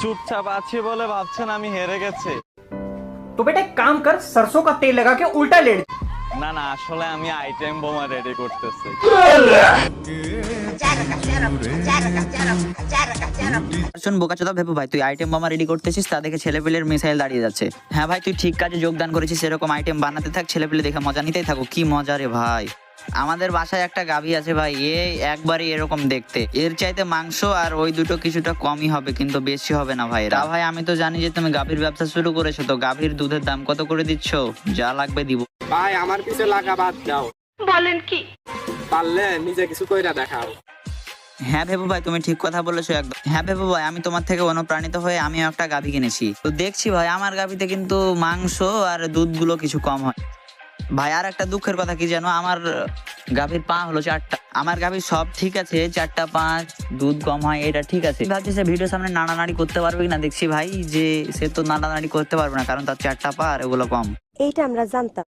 চুপচাপ আছি বলে ভাবছেন আমি হেরে গেছি? तो बेटा एक काम कर, सरसों का तेल लगा के उल्टा लेट। না না, আসলে আমি আইটেম বোমা রেডি করতেছি। শোন বোকাচোদা ভেপু ভাই, তুই আইটেম বোমা রেডি করতেছিস, তা দেখে ছেলেপেলের মিসাইল দাঁড়িয়ে যাচ্ছে। হ্যাঁ ভাই, তুই ঠিক কাজে যোগদান করেছিস, এরকম আইটেম বানাতে থাক, ছেলেপেলে দেখে মজা নিতেই থাকো। কি মজা রে ভাই। আমাদের বাসায় একটা গাভী আছে ভাই, একবারই এরকম দেখতে। এর চাইতে মাংস আর ওই দুটো কিছুটা কমই হবে, কিন্তু বেশি হবে না ভাই। ভাই আমি তো জানি যে তুমি গাভীর ব্যবসা শুরু করেছো, তো গাভীর দুধের দাম কত করে দিচ্ছ? যা লাগবে দিব। ভাই আমার পিছে লাগা বাদ দাও। বলেন কি? পারলে নিজে কিছু কইরা দেখাও। হ্যাঁ ভেবু ভাই, তুমি ঠিক কথা বলেছো একদম। হ্যাঁ ভেবু ভাই, আমি তোমার থেকে অনুপ্রাণিত হয়ে আমিও একটা গাভী কিনেছি। তো দেখছি ভাই, আমার গাভীতে কিন্তু মাংস আর দুধগুলো কিছু কম হয় ভাই। আর একটা দুঃখের কথা কি জানো, আমার গাভীর পা হলো 4টা। আমার গাভীর সব ঠিক আছে, 4টা পা, দুধ কম হয়, এটা ঠিক আছে। ভাবছি সে ভিডিওর সামনে নাড়ানাড়ি করতে পারবে কিনা, দেখছি ভাই যে সে তো নাড়ানাড়ি করতে পারবে না, কারণ তার 4টা পা আর এগুলো কম। এইটা আমরা জানতাম।